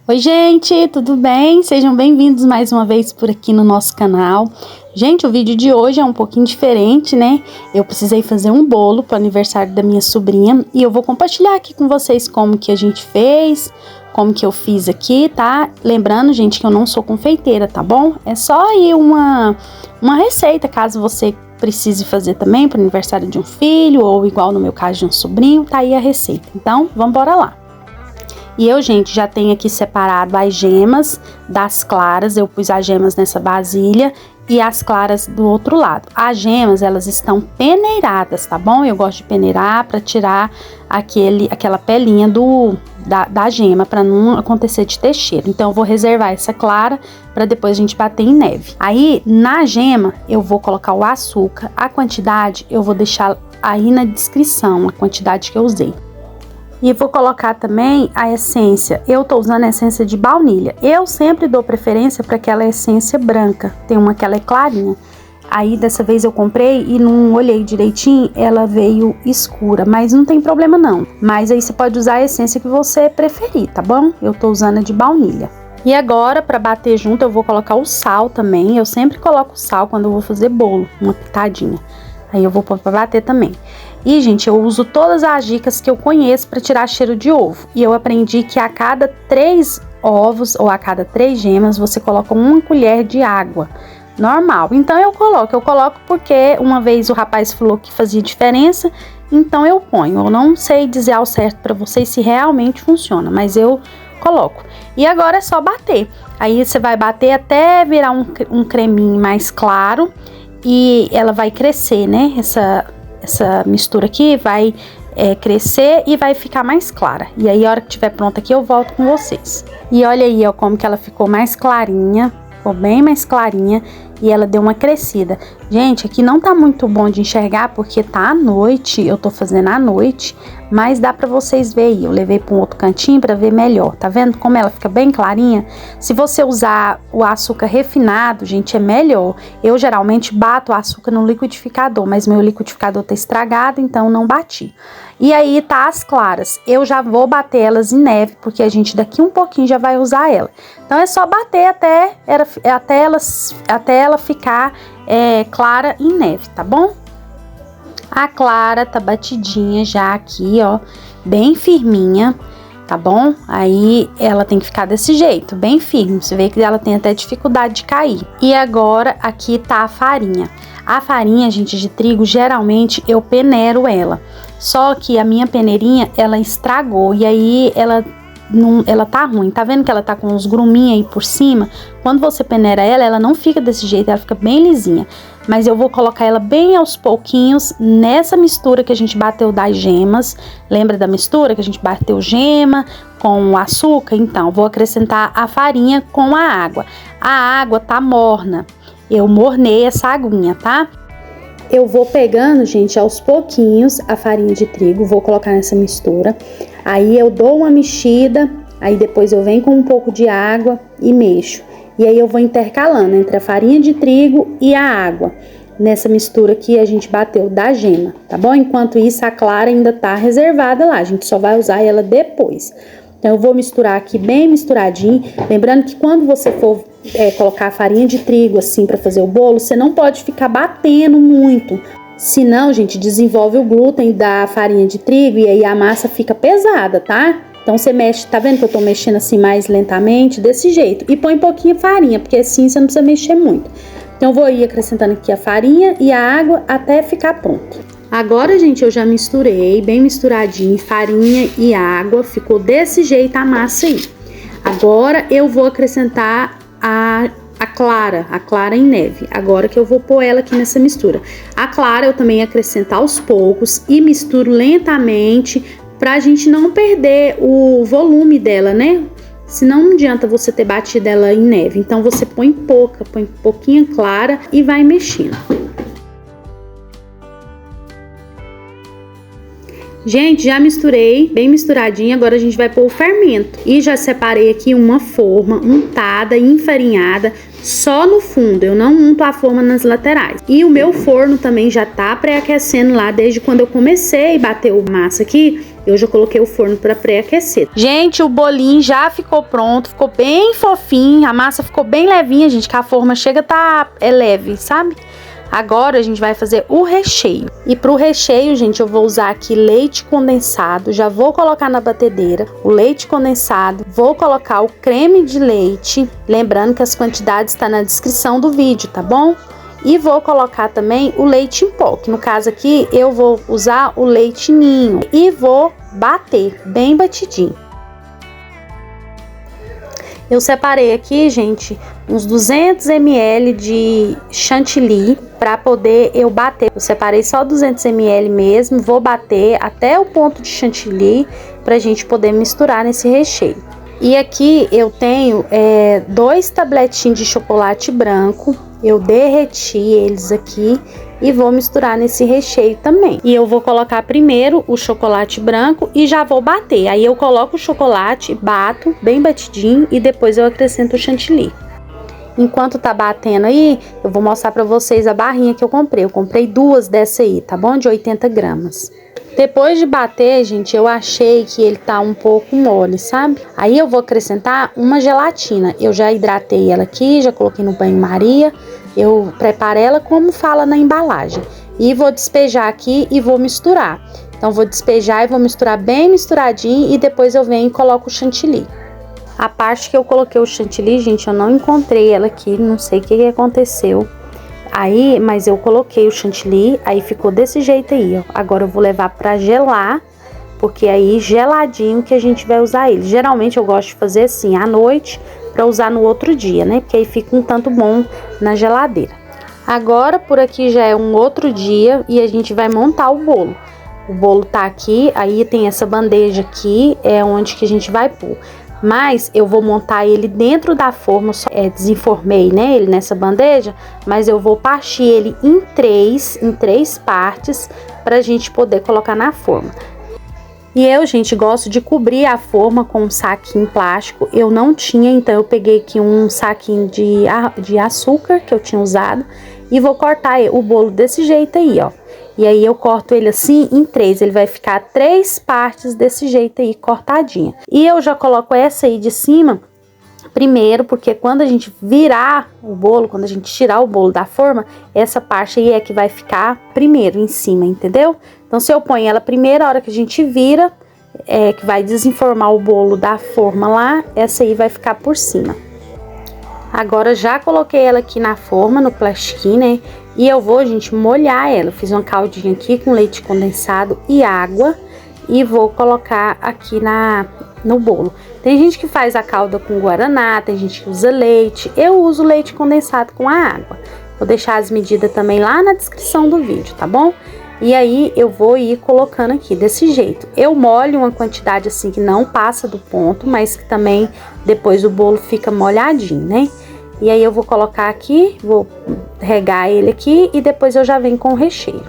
Oi gente, tudo bem? Sejam bem-vindos mais uma vez por aqui no nosso canal. Gente, o vídeo de hoje é um pouquinho diferente, né? Eu precisei fazer um bolo para o aniversário da minha sobrinha e eu vou compartilhar aqui com vocês como que a gente fez, como que eu fiz aqui, tá? Lembrando, gente, que eu não sou confeiteira, tá bom? É só aí uma receita, caso você precise fazer também para o aniversário de um filho ou igual no meu caso de um sobrinho, tá aí a receita. Então, vamos embora lá. E eu, gente, já tenho aqui separado as gemas das claras. Eu pus as gemas nessa vasilha e as claras do outro lado. As gemas, elas estão peneiradas, tá bom? Eu gosto de peneirar para tirar aquela pelinha da gema, para não acontecer de ter cheiro. Então, eu vou reservar essa clara para depois a gente bater em neve. Aí, na gema, eu vou colocar o açúcar. A quantidade, eu vou deixar aí na descrição, a quantidade que eu usei. E vou colocar também a essência. Eu tô usando a essência de baunilha. Eu sempre dou preferência para aquela essência branca. Tem uma que ela é clarinha. Aí dessa vez eu comprei e não olhei direitinho, ela veio escura, mas não tem problema não. Mas aí você pode usar a essência que você preferir, tá bom? Eu tô usando a de baunilha. E agora, para bater junto, eu vou colocar o sal também. Eu sempre coloco sal quando eu vou fazer bolo, uma pitadinha. Aí eu vou pôr para bater também. E, gente, eu uso todas as dicas que eu conheço para tirar cheiro de ovo. E eu aprendi que a cada 3 ovos ou a cada 3 gemas, você coloca 1 colher de água normal. Então eu coloco porque uma vez o rapaz falou que fazia diferença, então eu ponho. Eu não sei dizer ao certo para vocês se realmente funciona, mas eu coloco. E agora é só bater. Aí você vai bater até virar um creminho mais claro e ela vai crescer, né? Essa mistura aqui vai crescer e vai ficar mais clara. E aí, a hora que estiver pronta aqui, eu volto com vocês. E olha aí, ó, como que ela ficou mais clarinha. Ficou bem mais clarinha e ela deu uma crescida. Gente, aqui não tá muito bom de enxergar porque tá à noite, eu tô fazendo à noite, mas dá pra vocês verem aí. Eu levei pra um outro cantinho pra ver melhor. Tá vendo como ela fica bem clarinha? Se você usar o açúcar refinado, gente, é melhor. Eu geralmente bato o açúcar no liquidificador, mas meu liquidificador tá estragado, então não bati. E aí tá as claras. Eu já vou bater elas em neve, porque a gente daqui um pouquinho já vai usar ela. Então é só bater até ela ficar clara em neve, tá bom? A clara tá batidinha já aqui, ó, bem firminha, tá bom? Aí ela tem que ficar desse jeito, bem firme. Você vê que ela tem até dificuldade de cair. E agora aqui tá a farinha. A farinha, gente, de trigo, geralmente eu peneiro ela. Só que a minha peneirinha, ela estragou e aí ela tá ruim. Tá vendo que ela tá com uns gruminhos aí por cima? Quando você peneira ela não fica desse jeito, ela fica bem lisinha. Mas eu vou colocar ela bem aos pouquinhos nessa mistura que a gente bateu das gemas. Lembra da mistura que a gente bateu gema com o açúcar? Então, vou acrescentar a farinha com a água. A água tá morna. Eu mornei essa aguinha, tá? Eu vou pegando, gente, aos pouquinhos a farinha de trigo, vou colocar nessa mistura. Aí eu dou uma mexida, aí depois eu venho com um pouco de água e mexo. E aí eu vou intercalando entre a farinha de trigo e a água, nessa mistura que a gente bateu da gema, tá bom? Enquanto isso, a clara ainda tá reservada lá, a gente só vai usar ela depois. Então, eu vou misturar aqui bem misturadinho. Lembrando que quando você for colocar a farinha de trigo assim para fazer o bolo, você não pode ficar batendo muito. Senão, gente, desenvolve o glúten da farinha de trigo e aí a massa fica pesada, tá? Então, você mexe, tá vendo que eu tô mexendo assim mais lentamente? Desse jeito. E põe um pouquinho de farinha, porque assim você não precisa mexer muito. Então, eu vou ir acrescentando aqui a farinha e a água até ficar pronto. Agora, gente, eu já misturei, bem misturadinho, farinha e água. Ficou desse jeito a massa aí. Agora, eu vou acrescentar a clara em neve. Agora que eu vou pôr ela aqui nessa mistura. A clara eu também acrescento aos poucos e misturo lentamente pra gente não perder o volume dela, né? Senão não adianta você ter batido ela em neve. Então, você põe pouquinho clara e vai mexendo. Gente, já misturei, bem misturadinho, agora a gente vai pôr o fermento. E já separei aqui uma forma untada e enfarinhada só no fundo, eu não unto a forma nas laterais. E o meu forno também já tá pré-aquecendo lá desde quando eu comecei a bater a massa aqui. Eu já coloquei o forno para pré-aquecer. Gente, o bolinho já ficou pronto, ficou bem fofinho, a massa ficou bem levinha, gente, que a forma chega a tá leve, sabe? Agora a gente vai fazer o recheio. E pro recheio, gente, eu vou usar aqui leite condensado. Já vou colocar na batedeira o leite condensado. Vou colocar o creme de leite. Lembrando que as quantidades estão na descrição do vídeo, tá bom? E vou colocar também o leite em pó, que no caso aqui eu vou usar o leite ninho. E vou bater bem batidinho. Eu separei aqui, gente, uns 200 ml de chantilly para poder eu bater. Eu separei só 200 ml mesmo, vou bater até o ponto de chantilly pra gente poder misturar nesse recheio. E aqui eu tenho 2 tabletinhos de chocolate branco, eu derreti eles aqui e vou misturar nesse recheio também. E eu vou colocar primeiro o chocolate branco e já vou bater. Aí eu coloco o chocolate, bato bem batidinho e depois eu acrescento o chantilly. Enquanto tá batendo aí, eu vou mostrar pra vocês a barrinha que eu comprei. Eu comprei 2 dessa aí, tá bom? De 80 gramas. Depois de bater, gente, eu achei que ele tá um pouco mole, sabe? Aí eu vou acrescentar uma gelatina. Eu já hidratei ela aqui, já coloquei no banho-maria. Eu preparo ela como fala na embalagem. E vou despejar aqui e vou misturar. Então, vou despejar e vou misturar bem misturadinho e depois eu venho e coloco o chantilly. A parte que eu coloquei o chantilly, gente, eu não encontrei ela aqui, não sei o que aconteceu. Aí, mas eu coloquei o chantilly, aí ficou desse jeito aí, ó. Agora eu vou levar pra gelar, porque aí geladinho que a gente vai usar ele. Geralmente eu gosto de fazer assim, à noite, pra usar no outro dia, né? Porque aí fica um tanto bom na geladeira. Agora, por aqui já é um outro dia e a gente vai montar o bolo. O bolo tá aqui, aí tem essa bandeja aqui, é onde que a gente vai pôr. Mas eu vou montar ele dentro da forma, só desenformei, né, ele nessa bandeja, mas eu vou partir ele em três partes pra gente poder colocar na forma. E eu, gente, gosto de cobrir a forma com um saquinho plástico. Eu não tinha, então eu peguei aqui um saquinho de açúcar que eu tinha usado e vou cortar o bolo desse jeito aí, ó. E aí eu corto ele assim em 3, ele vai ficar 3 partes desse jeito aí, cortadinha. E eu já coloco essa aí de cima primeiro, porque quando a gente virar o bolo, quando a gente tirar o bolo da forma, essa parte aí é que vai ficar primeiro em cima, entendeu? Então se eu ponho ela primeiro, a hora que a gente vira, que vai desenformar o bolo da forma lá, essa aí vai ficar por cima. Agora já coloquei ela aqui na forma, no plastiquinho, né? E eu vou, gente, molhar ela. Fiz uma caldinha aqui com leite condensado e água. E vou colocar aqui no bolo. Tem gente que faz a calda com guaraná, tem gente que usa leite. Eu uso leite condensado com a água. Vou deixar as medidas também lá na descrição do vídeo, tá bom? E aí eu vou ir colocando aqui desse jeito. Eu molho uma quantidade assim que não passa do ponto, mas que também depois o bolo fica molhadinho, né? E aí eu vou colocar aqui, vou regar ele aqui e depois eu já venho com o recheio.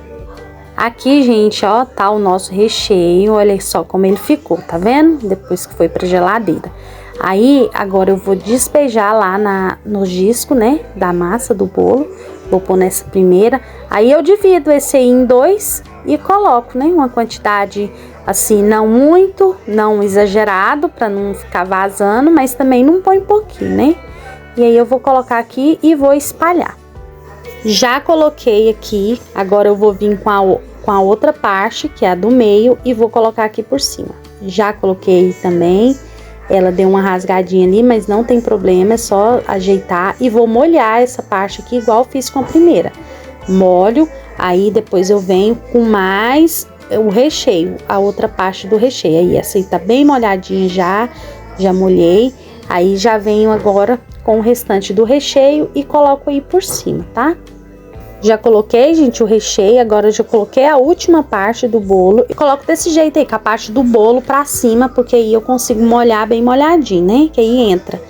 Aqui, gente, ó, tá o nosso recheio, olha só como ele ficou, tá vendo? Depois que foi pra geladeira. Aí, agora eu vou despejar lá no disco, né, da massa do bolo. Vou pôr nessa primeira. Aí eu divido esse aí em 2 e coloco, né, uma quantidade assim, não muito, não exagerado, pra não ficar vazando, mas também não põe pouquinho, né? E aí eu vou colocar aqui e vou espalhar. Já coloquei aqui, agora eu vou vir com a outra parte, que é a do meio, e vou colocar aqui por cima. Já coloquei também, ela deu uma rasgadinha ali, mas não tem problema, é só ajeitar. E vou molhar essa parte aqui, igual fiz com a primeira. Molho, aí depois eu venho com mais o recheio, a outra parte do recheio. Aí essa aí tá bem molhadinha já molhei. Aí já venho agora com o restante do recheio e coloco aí por cima, tá? Já coloquei, gente, o recheio, agora já coloquei a última parte do bolo e coloco desse jeito aí, com a parte do bolo pra cima, porque aí eu consigo molhar bem molhadinho, né? Que aí entra.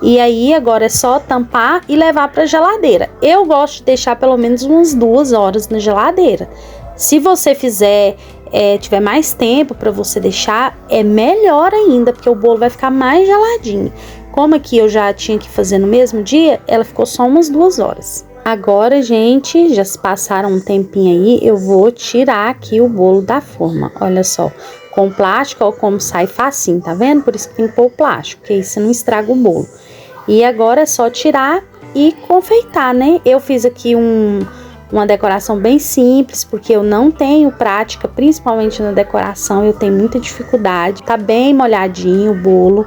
E aí agora é só tampar e levar pra geladeira. Eu gosto de deixar pelo menos umas 2 horas na geladeira. Se você tiver mais tempo pra você deixar, é melhor ainda, porque o bolo vai ficar mais geladinho. Como aqui eu já tinha que fazer no mesmo dia, ela ficou só umas 2 horas. Agora, gente, já se passaram um tempinho aí, eu vou tirar aqui o bolo da forma. Olha só com plástico, ó, como sai facinho, tá vendo? Por isso que tem que pôr o plástico, porque aí você não estraga o bolo. E agora é só tirar e confeitar, né? Eu fiz aqui uma decoração bem simples, porque eu não tenho prática, principalmente na decoração, eu tenho muita dificuldade. Tá bem molhadinho o bolo,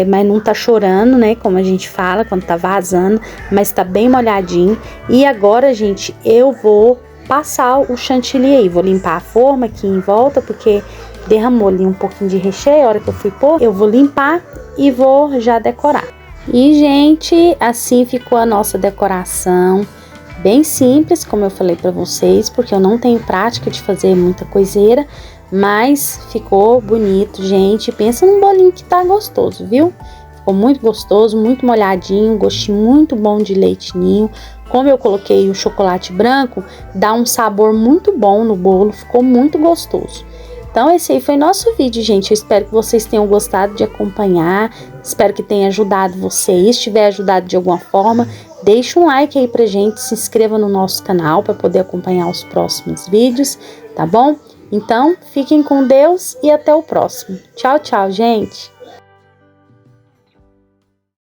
mas não tá chorando, né? Como a gente fala, quando tá vazando, mas tá bem molhadinho. E agora, gente, eu vou passar o chantilly aí. Vou limpar a forma aqui em volta, porque derramou ali um pouquinho de recheio. A hora que eu fui pôr, eu vou limpar e vou já decorar. E, gente, assim ficou a nossa decoração. Bem simples, como eu falei pra vocês, porque eu não tenho prática de fazer muita coiseira, mas ficou bonito, gente. Pensa num bolinho que tá gostoso, viu? Ficou muito gostoso, muito molhadinho, gostinho muito bom de leite ninho. Como eu coloquei o chocolate branco, dá um sabor muito bom no bolo, ficou muito gostoso. Então esse aí foi nosso vídeo, gente. Eu espero que vocês tenham gostado de acompanhar, espero que tenha ajudado vocês. Se tiver ajudado de alguma forma, deixa um like aí pra gente, se inscreva no nosso canal para poder acompanhar os próximos vídeos, tá bom? Então, fiquem com Deus e até o próximo. Tchau, tchau, gente!